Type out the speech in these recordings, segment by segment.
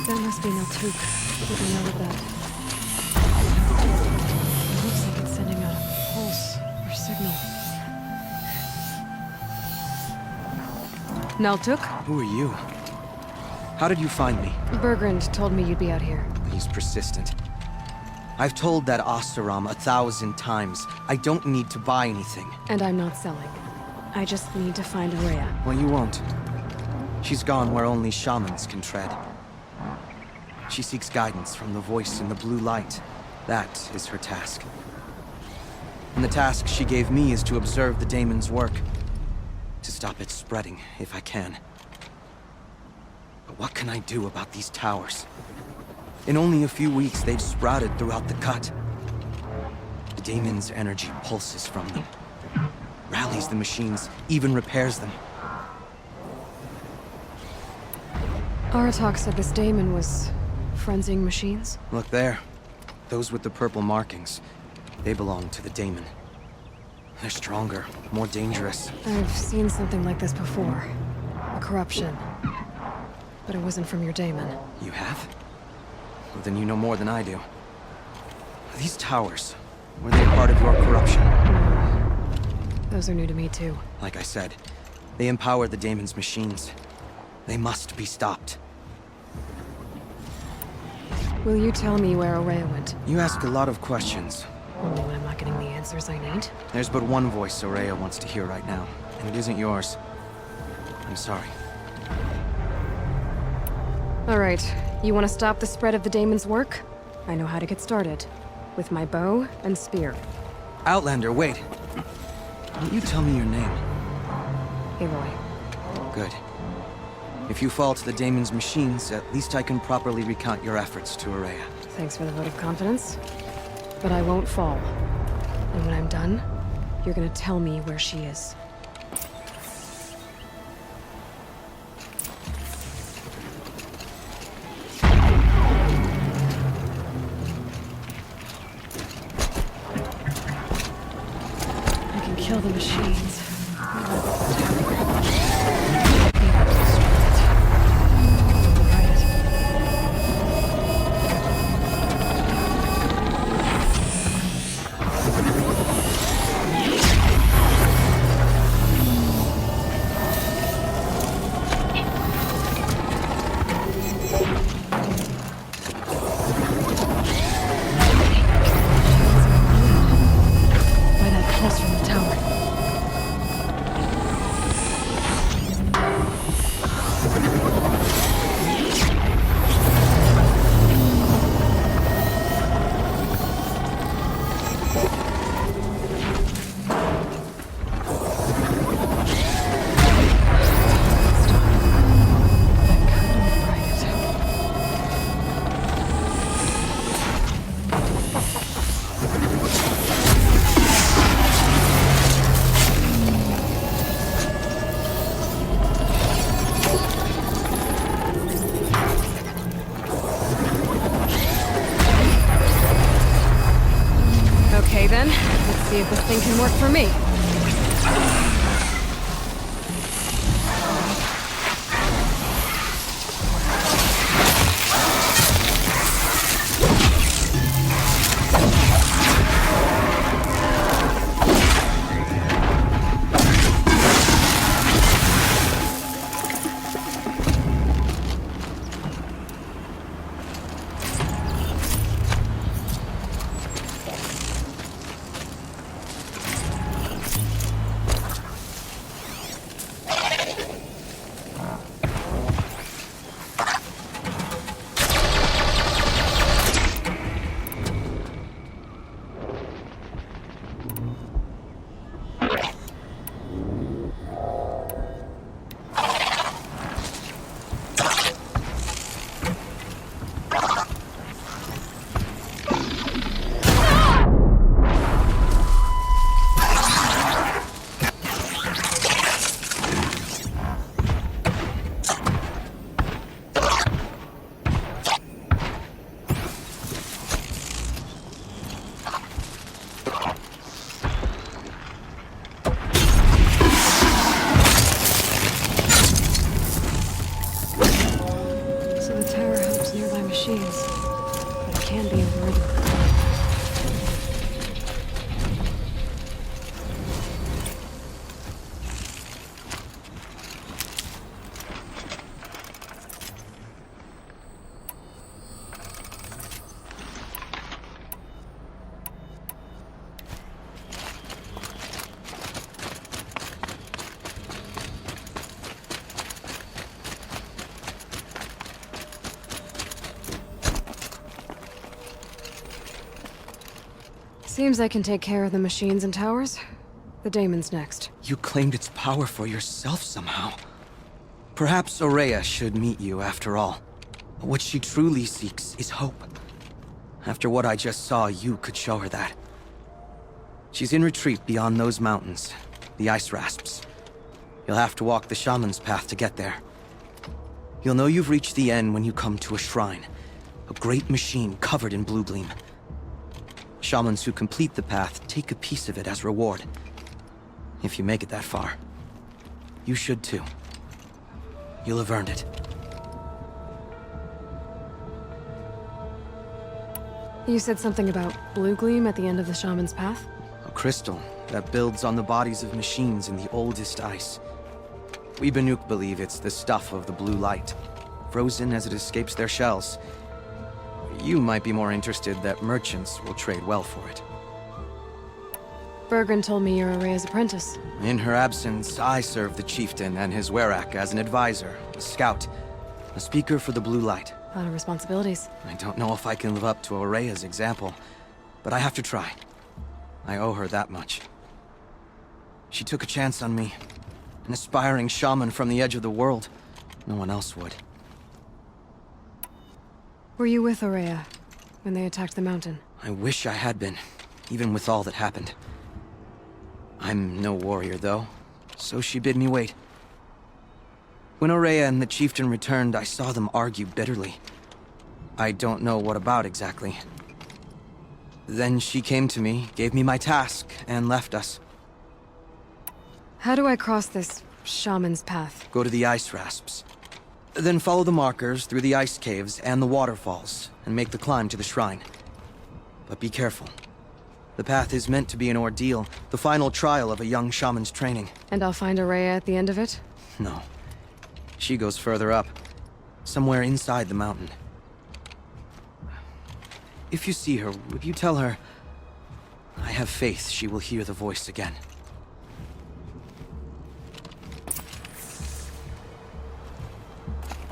That must be Naltuk. Didn't know that. It looks like it's sending out a pulse or signal. Naltuk? Who are you? How did you find me? Bergrand told me you'd be out here. He's persistent. I've told that Oseram 1,000 times. I don't need to buy anything. And I'm not selling. I just need to find Rhea. Well, you won't. She's gone where only shamans can tread. She seeks guidance from the voice in the blue light. That is her task. And the task she gave me is to observe the daemon's work. To stop it spreading, if I can. But what can I do about these towers? In only a few weeks, they've sprouted throughout the cut. The daemon's energy pulses from them. Rallies the machines, even repairs them. Aratak said this daemon was frenzying machines? Look there. Those with the purple markings. They belong to the daemon. They're stronger, more dangerous. I've seen something like this before. A corruption. But it wasn't from your daemon. You have? Well, then you know more than I do. These towers, were they a part of your corruption? No. Those are new to me too. Like I said, they empower the daemon's machines. They must be stopped. Will you tell me where Rhea went? You ask a lot of questions. Only when I'm not getting the answers I need. There's but one voice Rhea wants to hear right now, and it isn't yours. I'm sorry. Alright, you want to stop the spread of the daemon's work? I know how to get started. With my bow and spear. Outlander, wait. Won't you tell me your name? Aloy. Good. If you fall to the daemon's machines, at least I can properly recount your efforts to Rhea. Thanks for the vote of confidence. But I won't fall. And when I'm done, you're gonna tell me where she is. I can kill the machines. Okay then, let's see if this thing can work for me. Seems I can take care of the machines and towers. The daemon's next. You claimed its power for yourself somehow. Perhaps Aurea should meet you after all. What she truly seeks is hope. After what I just saw, you could show her that. She's in retreat beyond those mountains, the ice rasps. You'll have to walk the Shaman's path to get there. You'll know you've reached the end when you come to a shrine. A great machine covered in blue gleam. Shamans who complete the path take a piece of it as reward. If you make it that far. You should too. You'll have earned it. You said something about blue gleam at the end of the Shaman's path? A crystal that builds on the bodies of machines in the oldest ice. We Banuk believe it's the stuff of the blue light, frozen as it escapes their shells. You might be more interested that merchants will trade well for it. Bergren told me you're Aurea's apprentice. In her absence, I serve the chieftain and his werak as an advisor, a scout, a speaker for the blue light. A lot of responsibilities. I don't know if I can live up to Aurea's example, but I have to try. I owe her that much. She took a chance on me. An aspiring shaman from the edge of the world. No one else would. Were you with Aurea when they attacked the mountain? I wish I had been, even with all that happened. I'm no warrior, though, so she bid me wait. When Aurea and the chieftain returned, I saw them argue bitterly. I don't know what about exactly. Then she came to me, gave me my task, and left us. How do I cross this shaman's path? Go to the ice rasps. Then follow the markers through the ice caves and the waterfalls, and make the climb to the shrine. But be careful. The path is meant to be an ordeal, the final trial of a young shaman's training. And I'll find Aurea at the end of it? No. She goes further up, somewhere inside the mountain. If you see her, would you tell her... I have faith she will hear the voice again.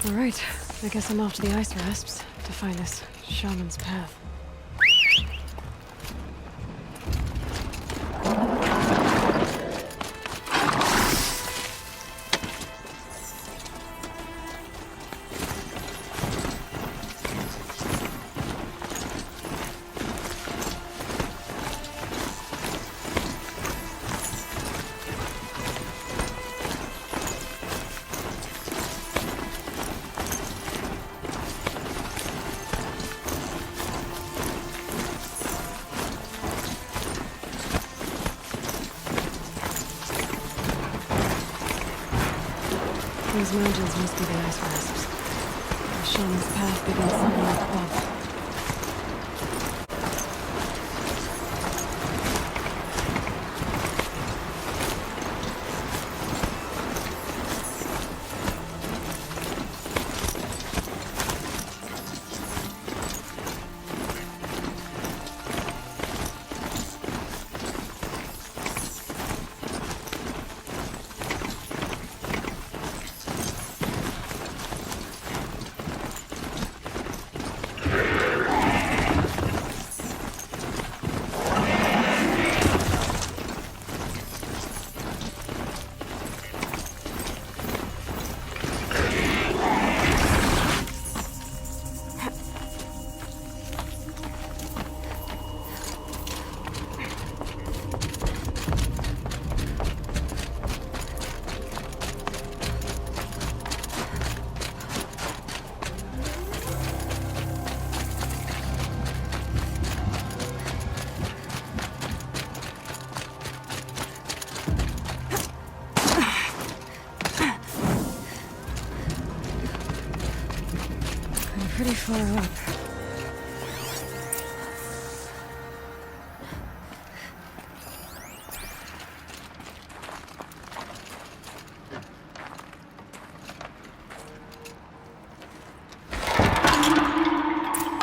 All right, I guess I'm off to the ice rasps to find this shaman's path. These mountains must be the ice rasps. The shaman's path begins somewhere up above. Pretty far up.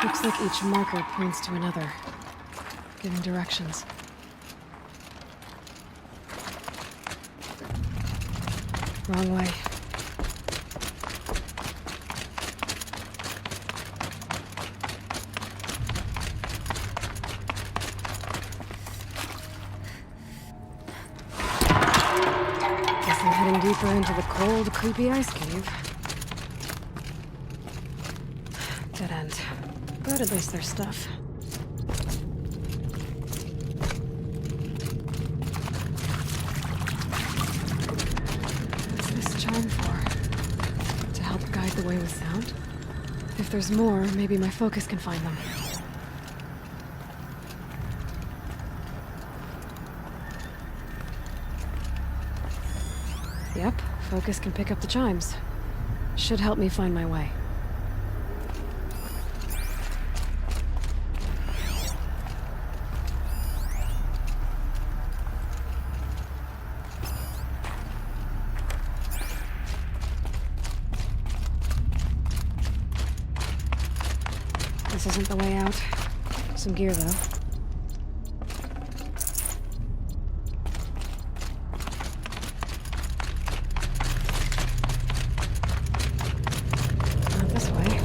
Looks like each marker points to another, giving directions. Wrong way. Going deeper into the cold, creepy ice cave. Dead end. But at least there's stuff. What's this chime for? To help guide the way with sound? If there's more, maybe my focus can find them. Yep, focus can pick up the chimes. Should help me find my way. This isn't the way out. Some gear, though. Not this way.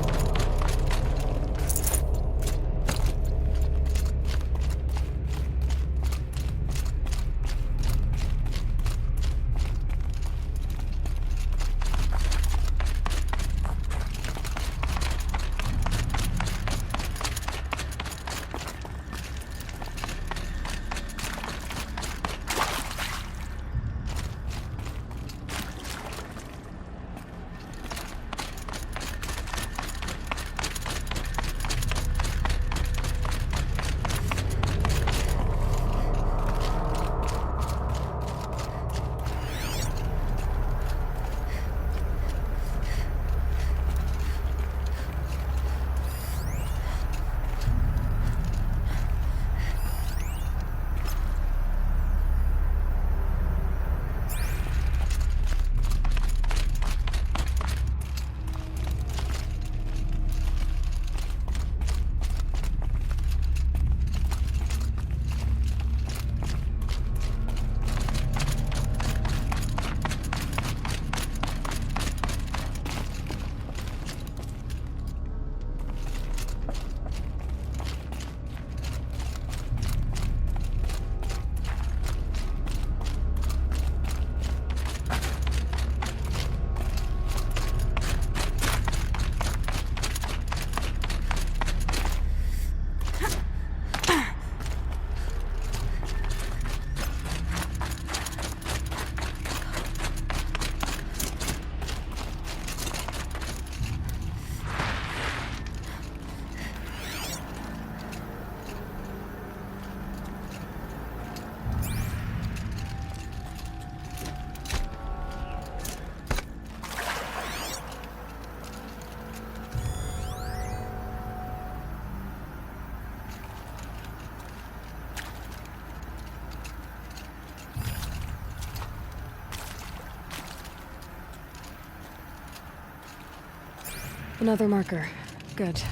Another marker. Good.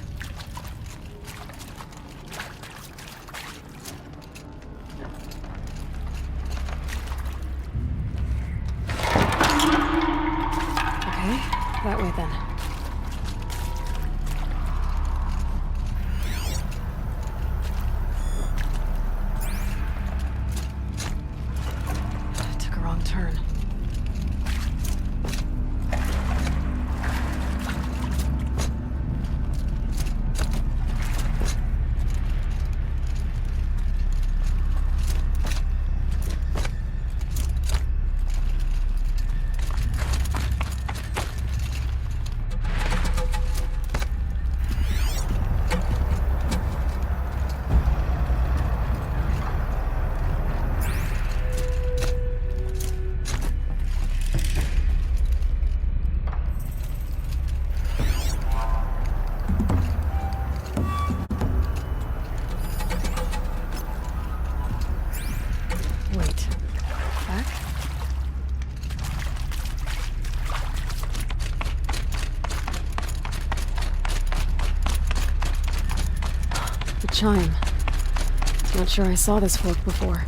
Okay, that way then. Took a wrong turn. Wait. Back? The chime. Not sure I saw this fork before.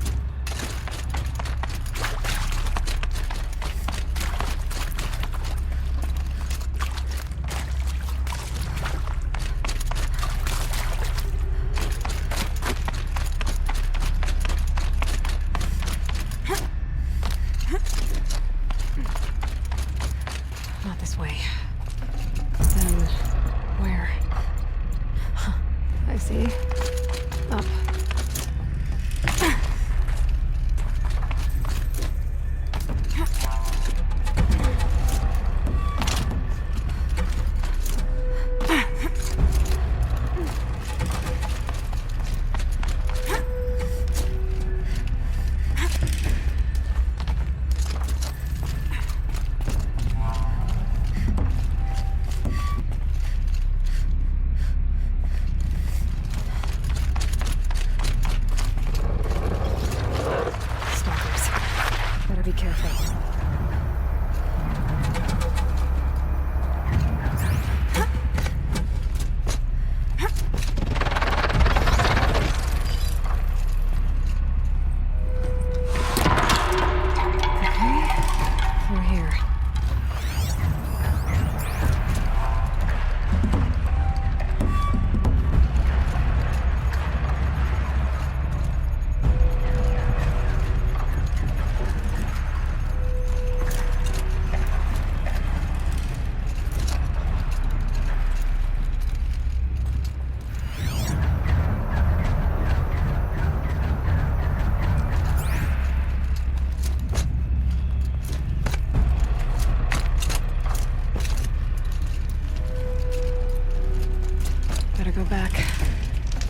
Better go back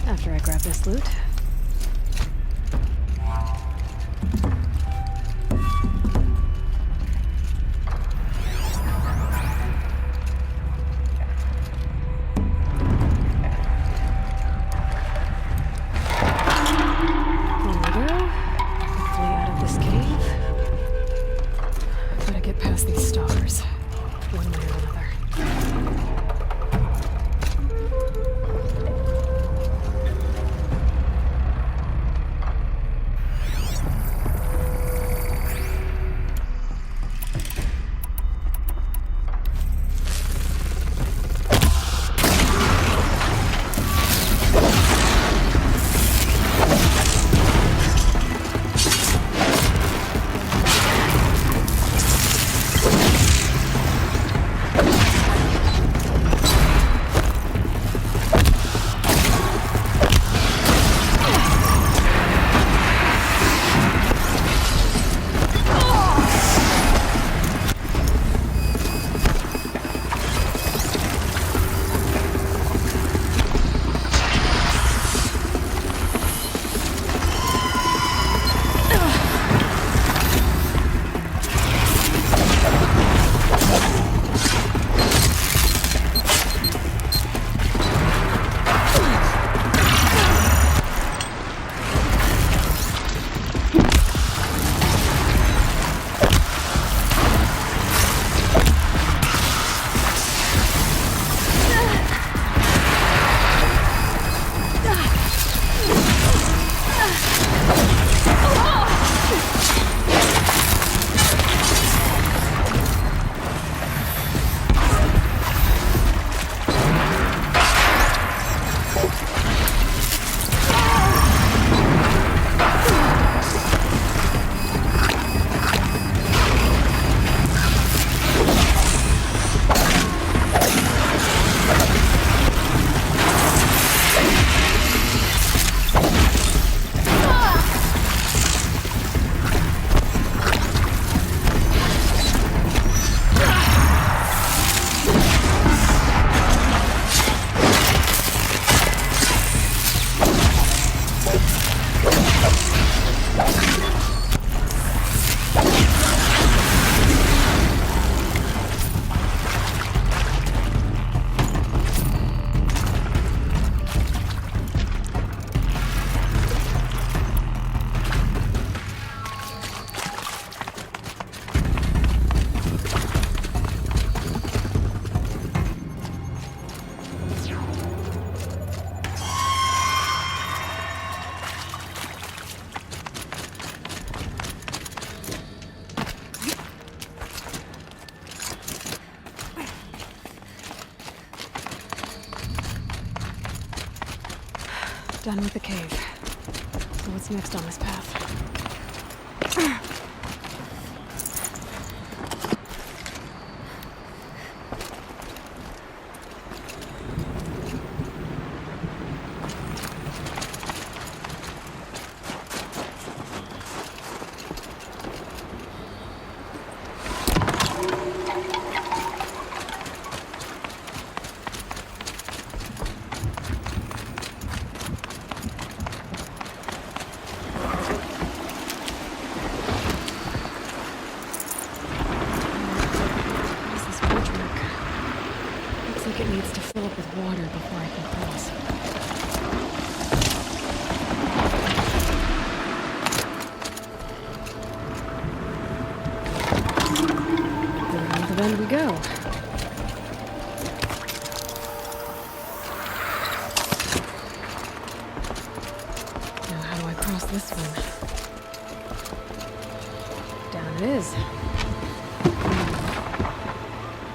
after I grab this loot. On we go. Hopefully out of this cave. Gotta get past these stars, one way or another. Done with the cave. So what's next on this path? around we go. Now how do I cross this one? Down it is.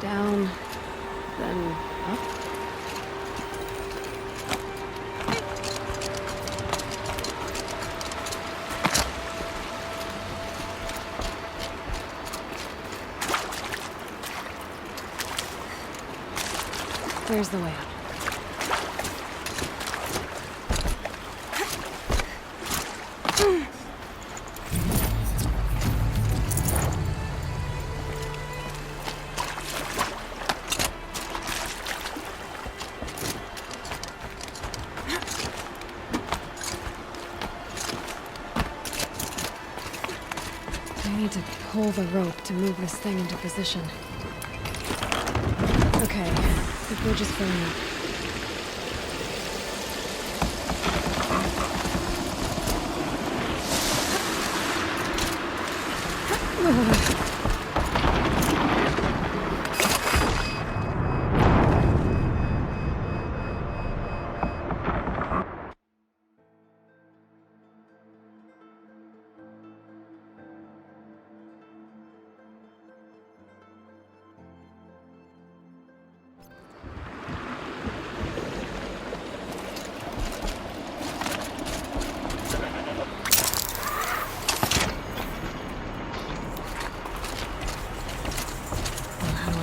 Down, then up. There's the way up. I need to pull the rope to move this thing into position. Okay, the bridge is filling up.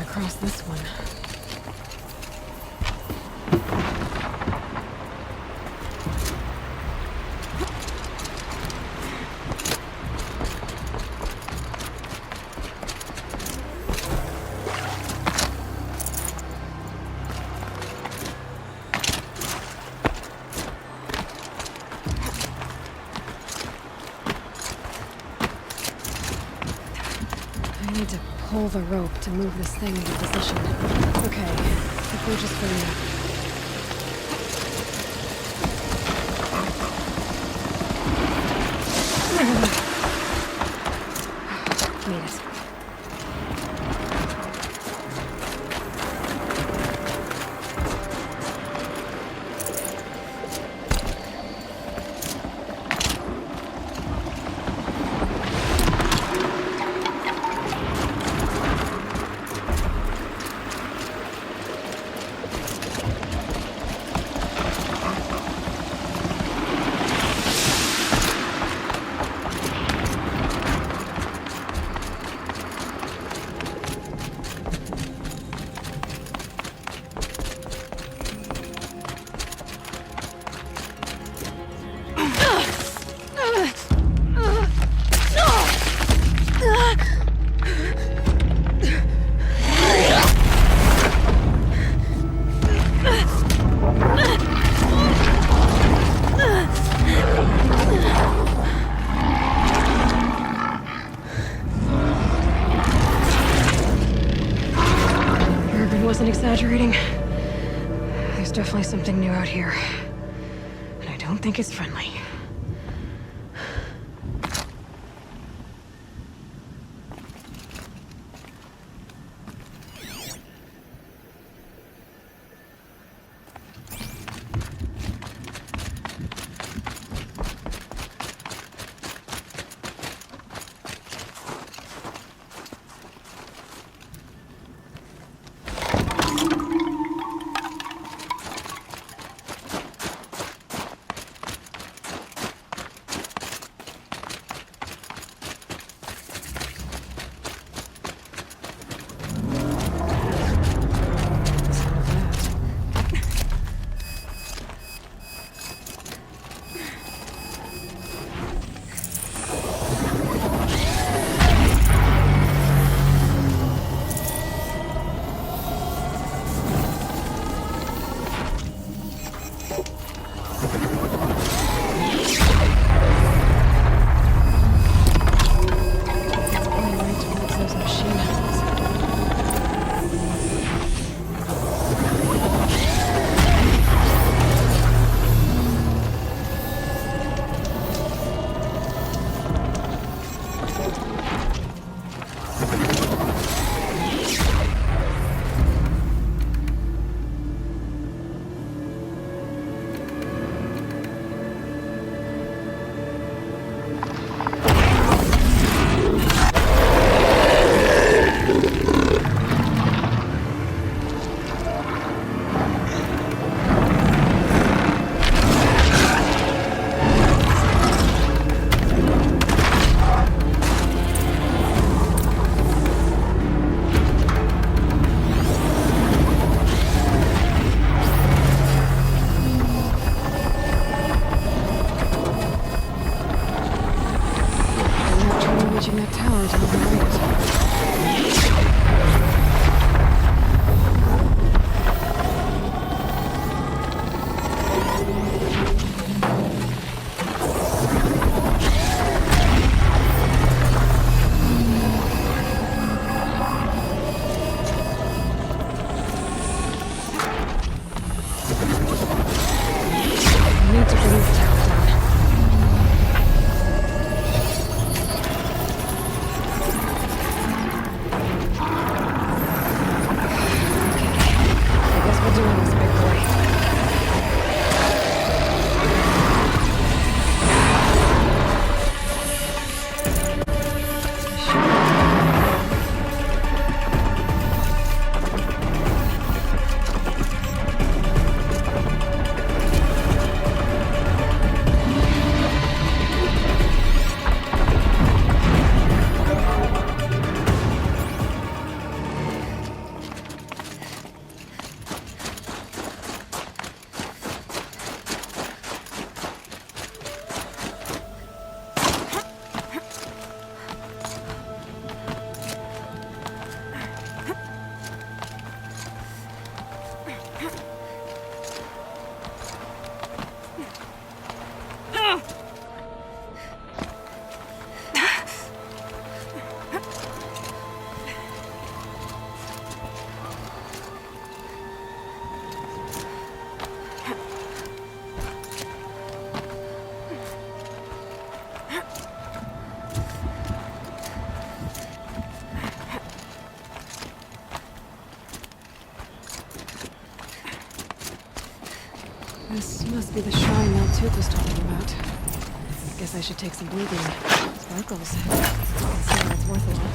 Across this one. I need to pull the rope to move this thing into position. Okay, the bridge is filling up. Made it. Wasn't exaggerating. There's definitely something new out here. And I don't think it's friendly. reaching that tower to override it. I need to bring this tower down. I guess we're doing this, big boy. This must be the shrine Maltuk was talking about. Guess I should take some blue beam. Sparkles. Let's see why it's worth a lot.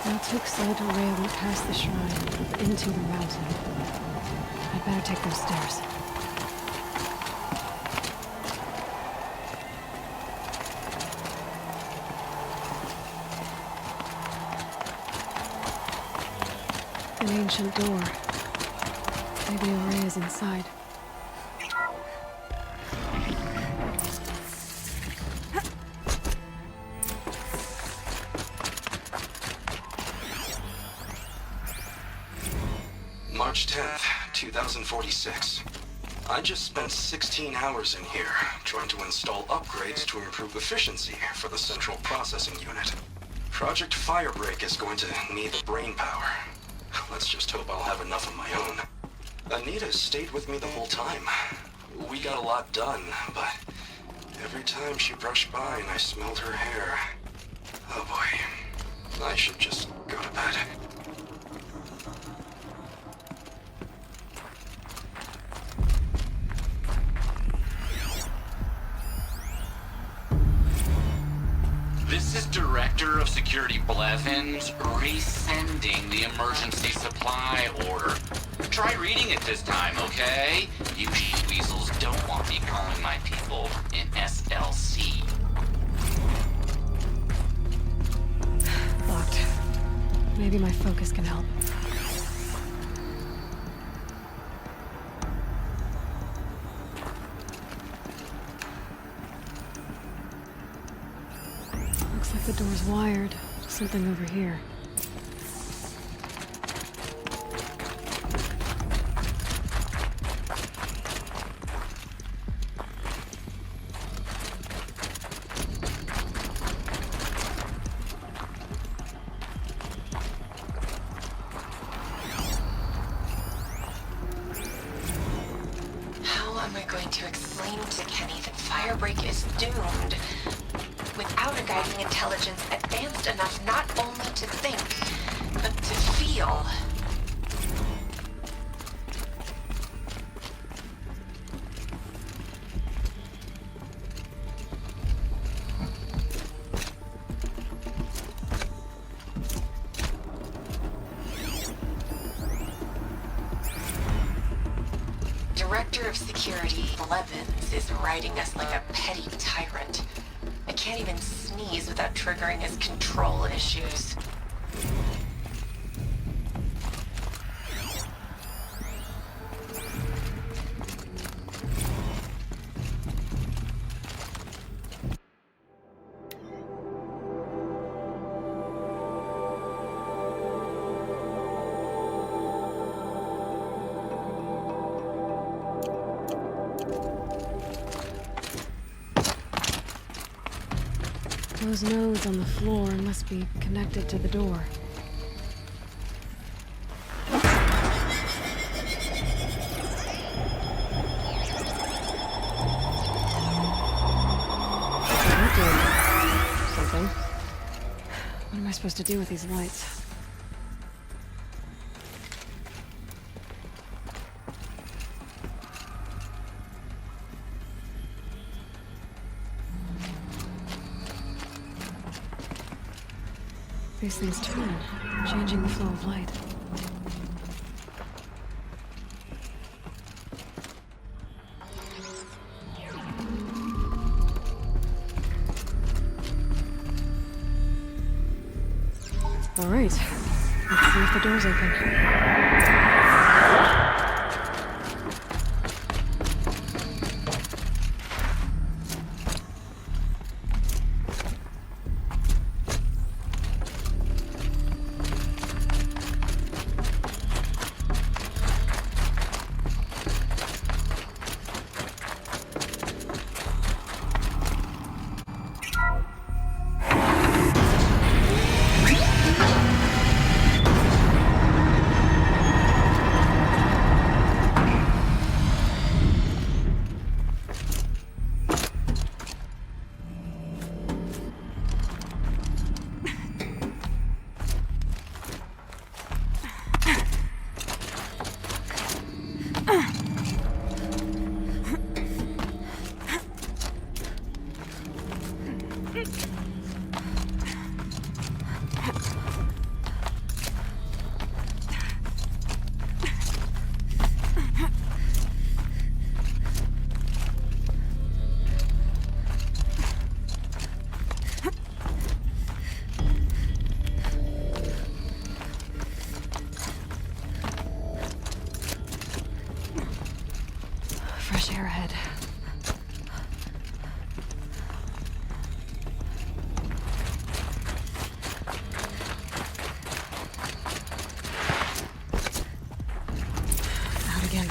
Maltuk said a way went past the shrine, into the mountain. I'd better take those stairs. An ancient door. Maybe a ray is inside. March 10th, 2046. I just spent 16 hours in here, trying to install upgrades to improve efficiency for the central processing unit. Project Firebreak is going to need the brain power. Let's just hope I'll have enough of my own. Anita stayed with me the whole time. We got a lot done, but every time she brushed by and I smelled her hair... Oh boy. I should just go to bed. This is Director of Security Blevins resending the emergency supply order. Try reading it this time, okay? You weasels don't want me calling my people in SLC. Locked. Maybe my focus can help. Looks like the door's wired. Something over here. How am I going to explain to Kenny that Firebreak is doomed? Without a guiding intelligence advanced enough not only to think, but to feel. Director of Security, Blevins, is riding us like a petty tyrant. I can't even sneeze without triggering his control issues. Those nodes on the floor must be connected to the door. Something. What am I supposed to do with these lights? These things turn, changing the flow of light. All right, let's see if the door's open. Fresh air ahead. Out again.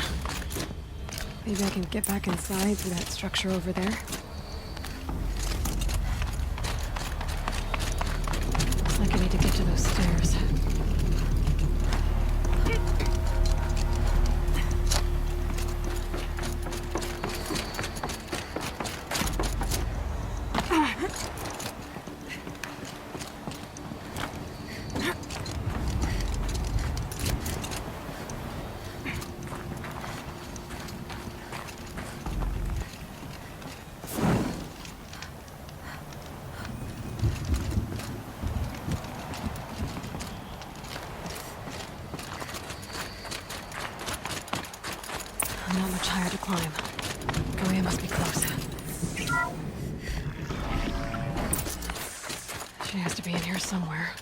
Maybe I can get back inside through that structure over there. Looks like I need to get to those stairs. Not much higher to climb. Goya must be close. She has to be in here somewhere.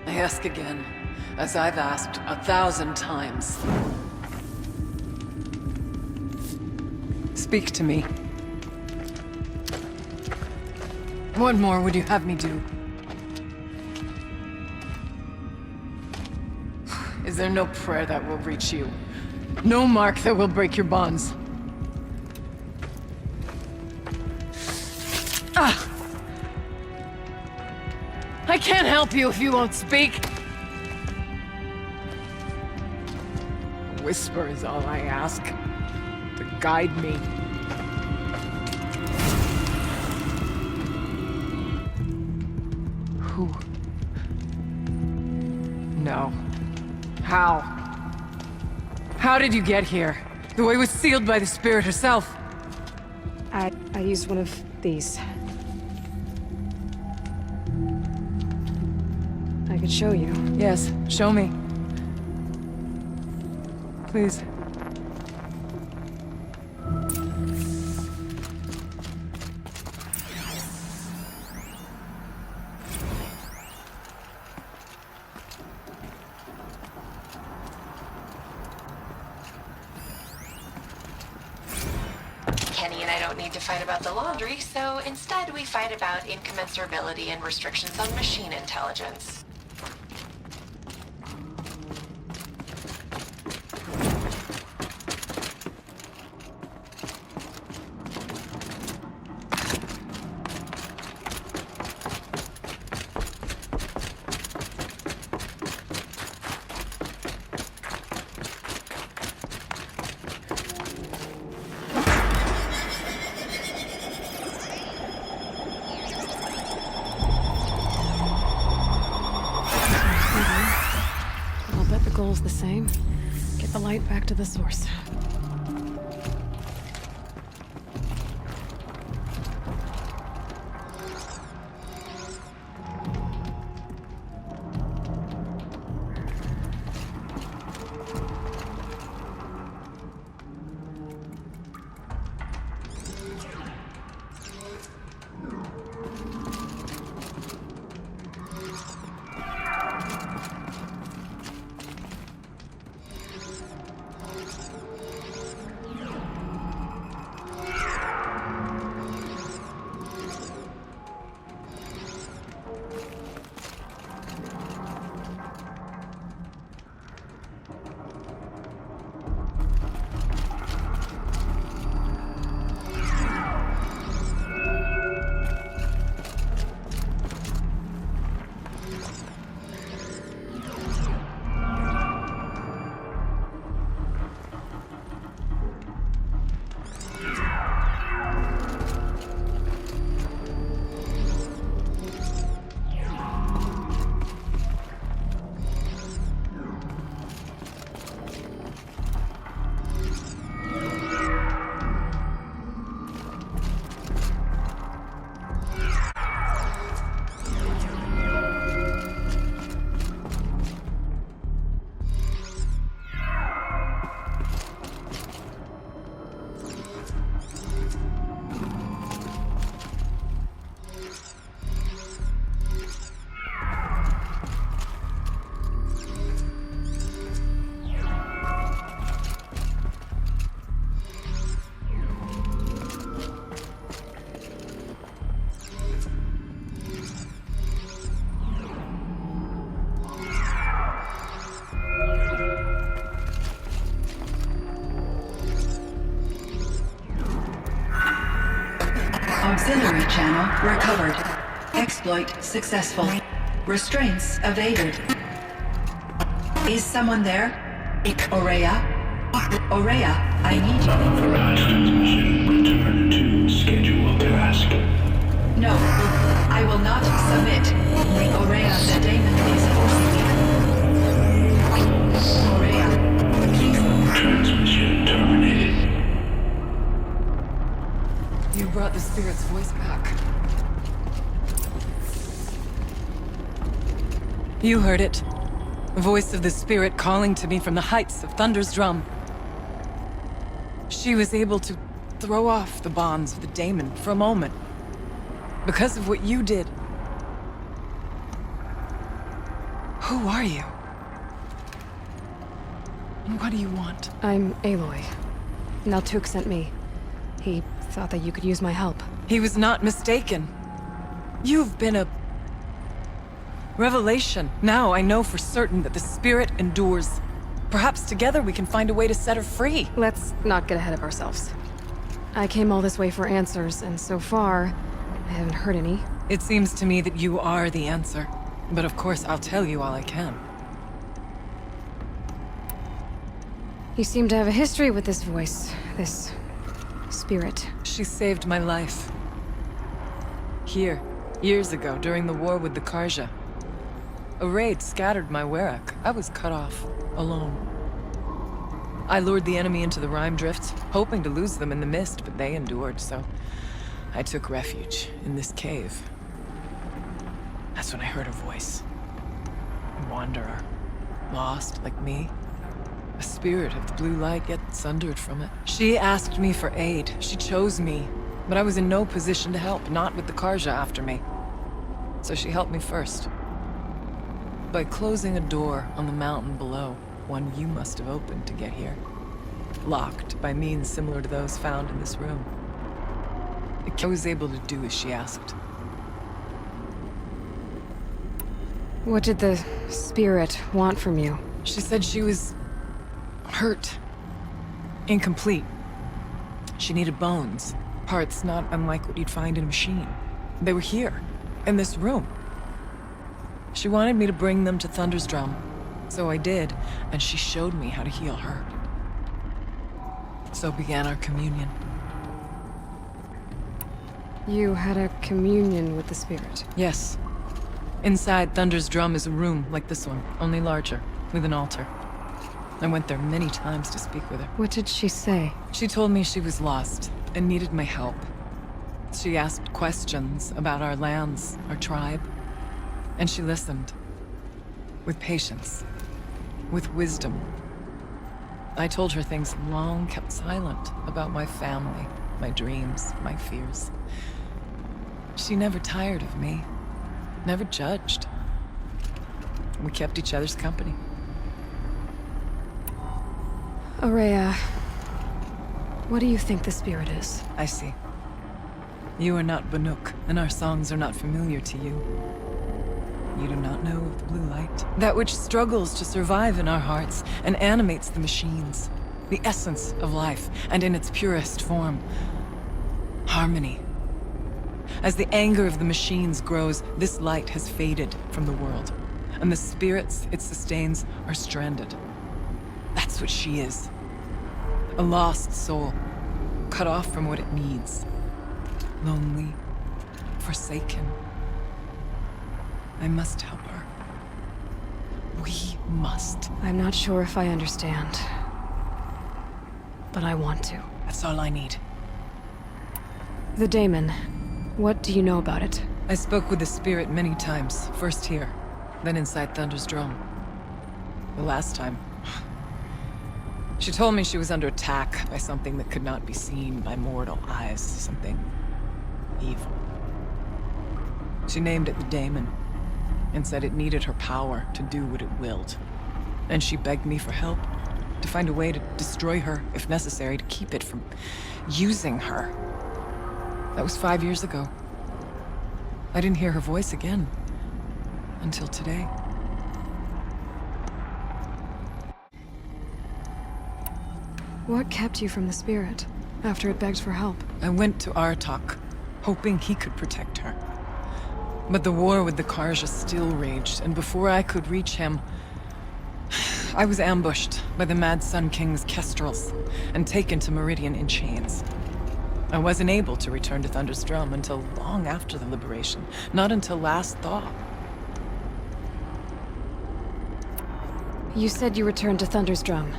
I ask again, as I've asked 1,000 times. Speak to me. What more would you have me do? Is there no prayer that will reach you? No mark that will break your bonds? can't help you if you won't speak. A whisper is all I ask. To guide me. Who? No. How? How did you get here? The way was sealed by the spirit herself. I used one of these. I could show you. Yes, show me. Please. Kenny and I don't need to fight about the laundry, so instead we fight about incommensurability and restrictions on machine intelligence. I'll bet the goal's the same. Get the light back to the source. Auxiliary channel recovered. Exploit successful. Restraints evaded. Is someone there? Aurea? Aurea, I need you. Unauthorized transmission. Return to scheduled task. No, I will not submit. Aurea, the daemon is forcing me. Aurea, please. Transmission terminated. You brought the spirit's voice back. You heard it. The voice of the spirit calling to me from the heights of Thunder's drum. She was able to throw off the bonds of the daemon for a moment. Because of what you did. Who are you? And what do you want? I'm Aloy. Naltuk sent me. He thought that you could use my help. He was not mistaken. You've been a revelation. Now I know for certain that the spirit endures. Perhaps together we can find a way to set her free. Let's not get ahead of ourselves. I came all this way for answers, and so far, I haven't heard any. It seems to me that you are the answer. But of course, I'll tell you all I can. You seem to have a history with this voice, this spirit. She saved my life. Here, years ago, during the war with the Karja. A raid scattered my Werak. I was cut off, alone. I lured the enemy into the Rime Drifts, hoping to lose them in the mist, but they endured, so I took refuge in this cave. That's when I heard her voice. A wanderer, lost like me. A spirit of the blue light, yet sundered from it. She asked me for aid. She chose me, but I was in no position to help, not with the Karja after me. So she helped me first. By closing a door on the mountain below, one you must have opened to get here. Locked by means similar to those found in this room. I was able to do as she asked. What did the spirit want from you? She said she was hurt. Incomplete. She needed bones. Parts not unlike what you'd find in a machine. They were here, in this room. She wanted me to bring them to Thunder's Drum. So I did, and she showed me how to heal her. So began our communion. You had a communion with the spirit? Yes. Inside Thunder's Drum is a room like this one, only larger, with an altar. I went there many times to speak with her. What did she say? She told me she was lost and needed my help. She asked questions about our lands, our tribe, and she listened. With patience. With wisdom. I told her things long kept silent about my family, my dreams, my fears. She never tired of me. Never judged. We kept each other's company. Aurea, what do you think the spirit is? I see. You are not Banuk, and our songs are not familiar to you. You do not know of the blue light. That which struggles to survive in our hearts and animates the machines. The essence of life, and in its purest form. Harmony. As the anger of the machines grows, this light has faded from the world, and the spirits it sustains are stranded. That's what she is. A lost soul, cut off from what it needs. Lonely, forsaken. I must help her. We must. I'm not sure if I understand, but I want to. That's all I need. The daemon. What do you know about it? I spoke with the spirit many times, first here, then inside Thunder's Drum. The last time, she told me she was under attack by something that could not be seen by mortal eyes, something evil. She named it the daemon, and said it needed her power to do what it willed. And she begged me for help, to find a way to destroy her, if necessary, to keep it from using her. That was 5 years ago. I didn't hear her voice again. Until today. What kept you from the spirit, after it begged for help? I went to Aratak, hoping he could protect her. But the war with the Karja still raged, and before I could reach him, I was ambushed by the Mad Sun King's kestrels, and taken to Meridian in chains. I wasn't able to return to Thunder's Drum until long after the liberation, not until last thaw. You said you returned to Thunder's Drum.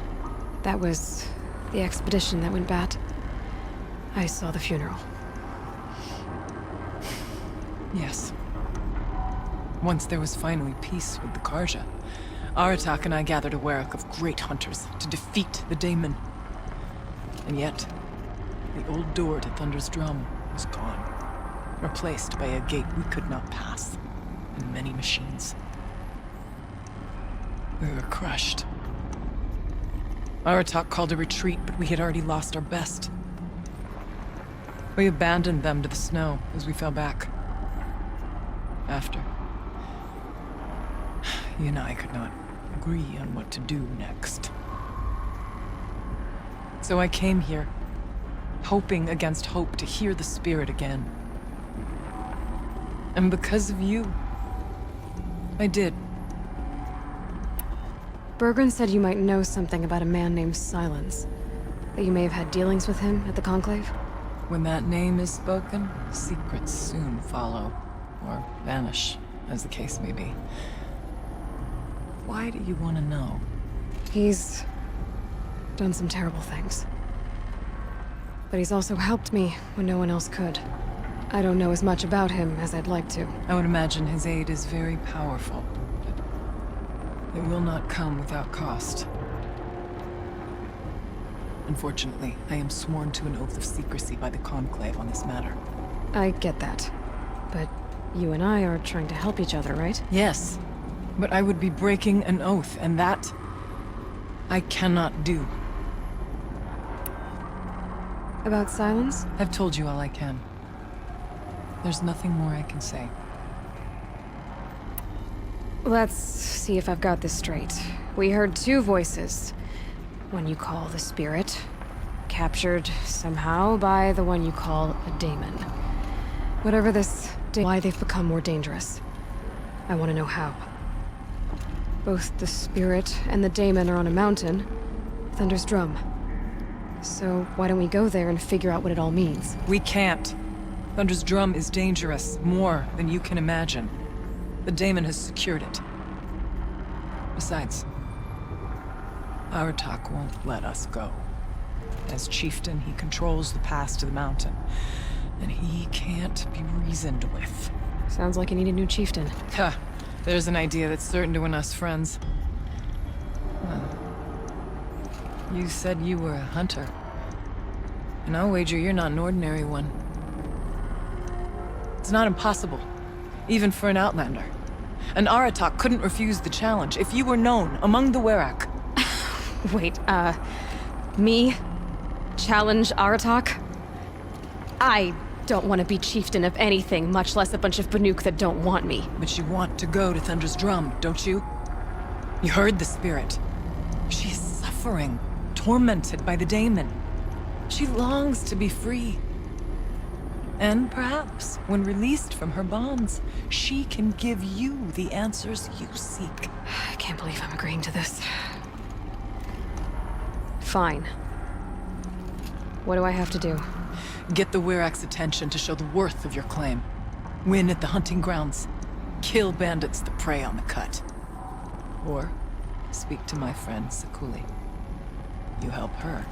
That was the expedition that went bad. I saw the funeral. Yes. Once there was finally peace with the Karja, Aratak and I gathered a Werak of great hunters to defeat the daemon. And yet, the old door to Thunder's Drum was gone, replaced by a gate we could not pass, and many machines. We were crushed. Aratak called a retreat, but we had already lost our best. We abandoned them to the snow as we fell back. After, you and I could not agree on what to do next. So I came here, hoping against hope to hear the spirit again. And because of you, I did. Bergren said you might know something about a man named Silence. That you may have had dealings with him at the Conclave? When that name is spoken, secrets soon follow. Or vanish, as the case may be. Why do you want to know? He's done some terrible things. But he's also helped me when no one else could. I don't know as much about him as I'd like to. I would imagine his aid is very powerful, but it will not come without cost. Unfortunately, I am sworn to an oath of secrecy by the Conclave on this matter. I get that. But you and I are trying to help each other, right? Yes, but I would be breaking an oath, and that I cannot do. About Silence? I've told you all I can. There's nothing more I can say. Let's see if I've got this straight. We heard two voices. One you call the Spirit, captured somehow by the one you call a daemon. Whatever this, why they've become more dangerous. I want to know how. Both the Spirit and the daemon are on a mountain, Thunder's Drum. So why don't we go there and figure out what it all means? We can't. Thunder's Drum is dangerous, more than you can imagine. The daemon has secured it. Besides, Aratak won't let us go. As chieftain, he controls the pass to the mountain, and he can't be reasoned with. Sounds like you need a new chieftain. Ha! There's an idea that's certain to win us friends. Well, you said you were a hunter. And I'll wager you're not an ordinary one. It's not impossible, even for an outlander. An Aratak couldn't refuse the challenge if you were known among the Werak. Wait, me? Challenge Aratak? I don't want to be chieftain of anything, much less a bunch of Banuk that don't want me. But you want to go to Thunder's Drum, don't you? You heard the Spirit. She is suffering, tormented by the daemon. She longs to be free. And perhaps, when released from her bonds, she can give you the answers you seek. I can't believe I'm agreeing to this. Fine. What do I have to do? Get the Werak's attention to show the worth of your claim. Win at the hunting grounds. Kill bandits that prey on the cut. Or speak to my friend Sakuli. You help her,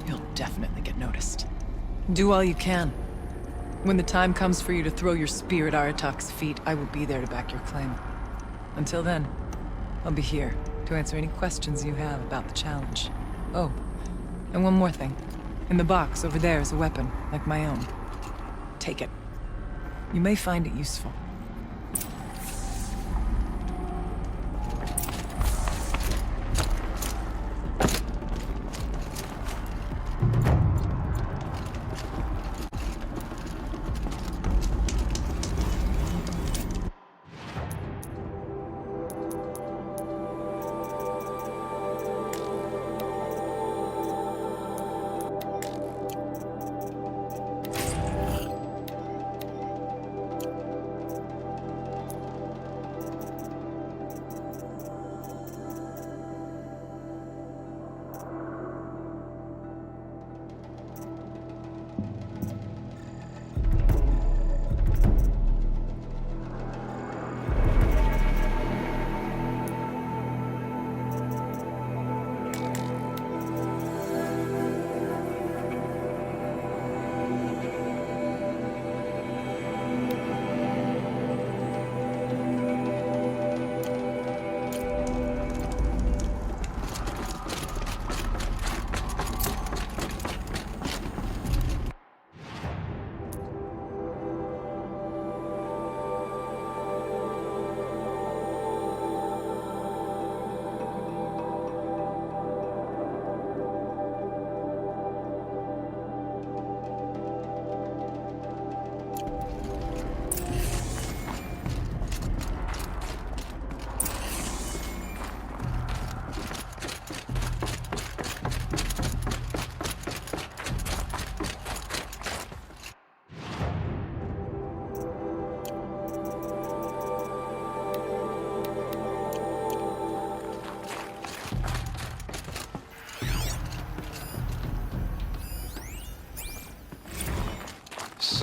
you'll definitely get noticed. Do all you can. When the time comes for you to throw your spear at Aratak's feet, I will be there to back your claim. Until then, I'll be here to answer any questions you have about the challenge. Oh, and one more thing. In the box over there is a weapon, like my own. Take it. You may find it useful.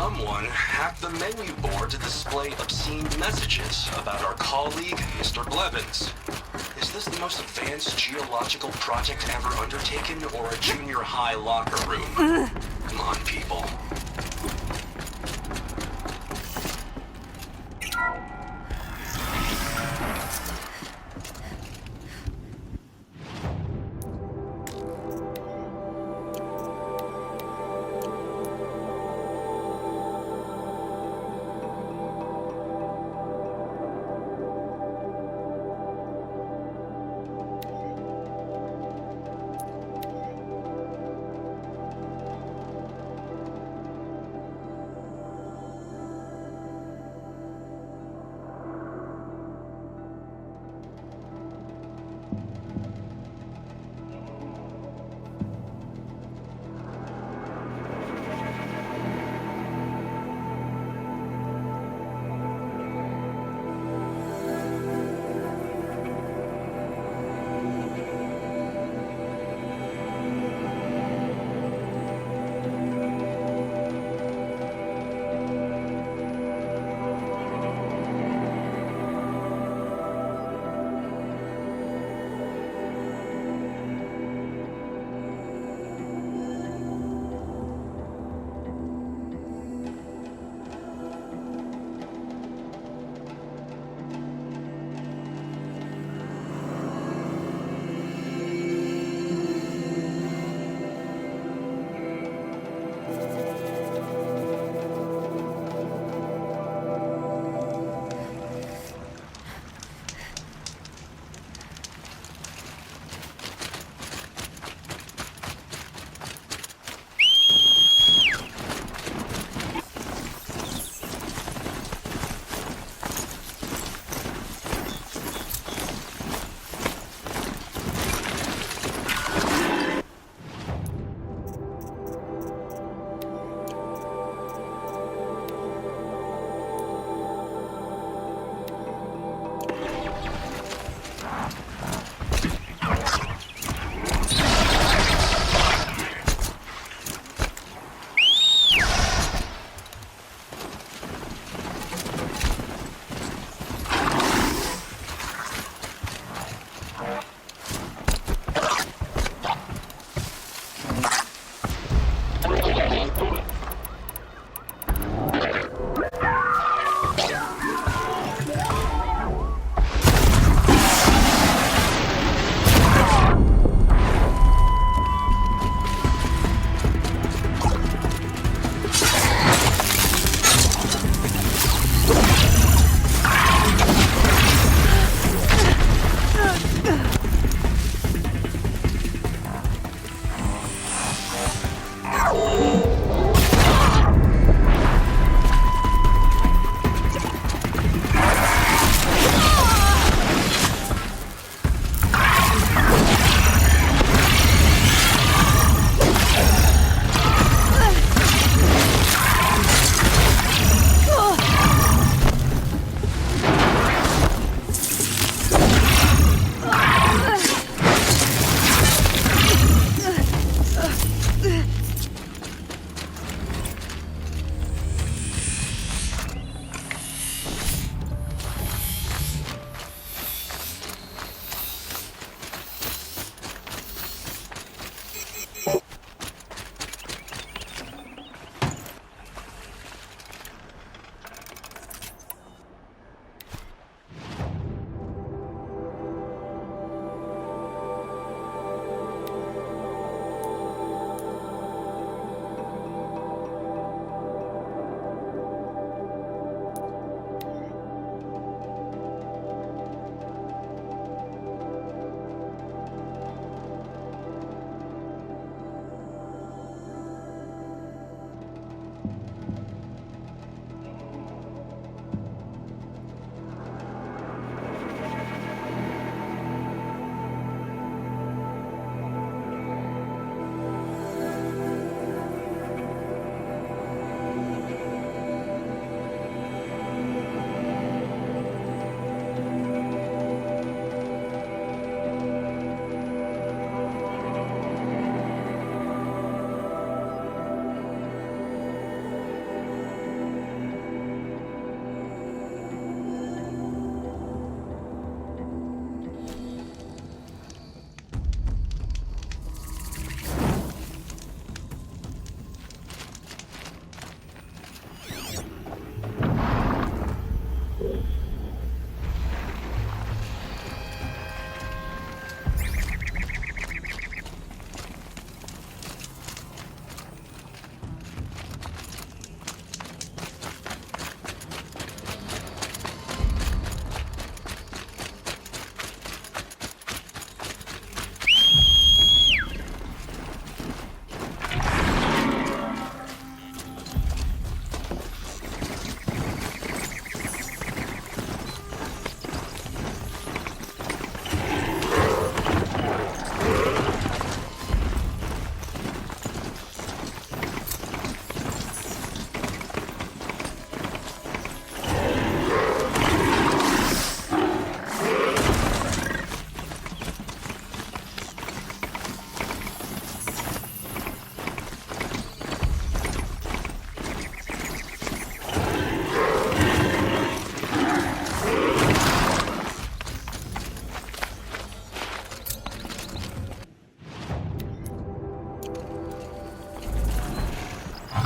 someone hacked the menu board to display obscene messages about our colleague, Mr. Blevins. Is this the most advanced geological project ever undertaken, or a junior high locker room? Come on, people.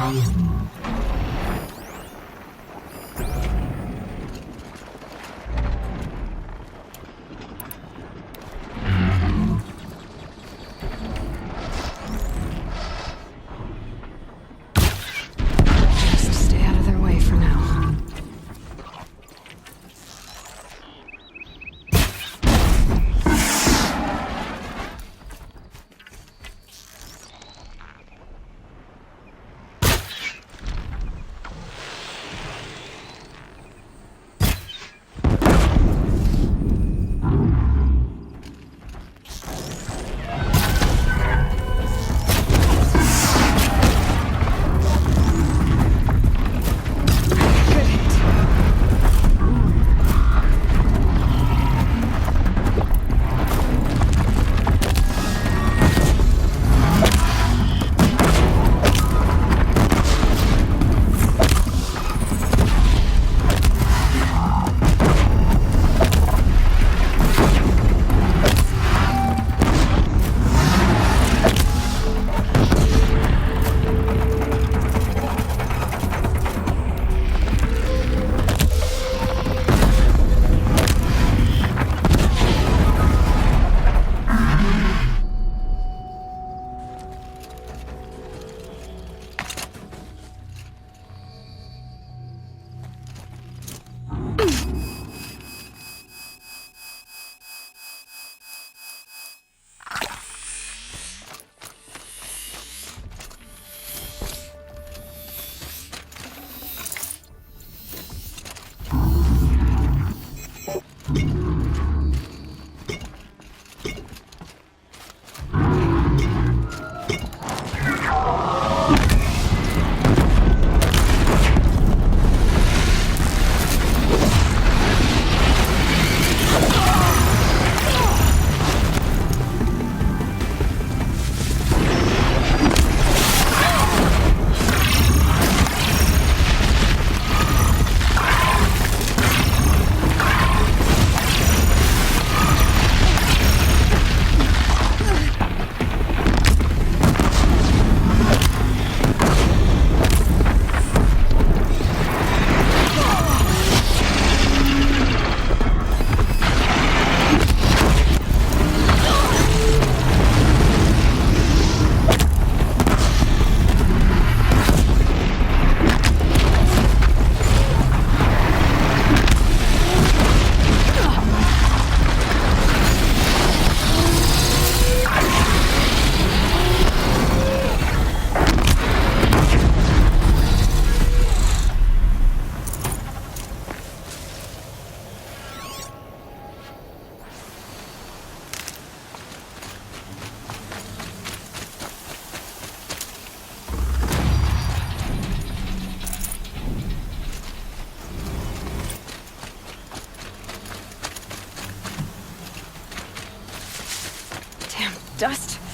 Just stay out of their way for now. Dust.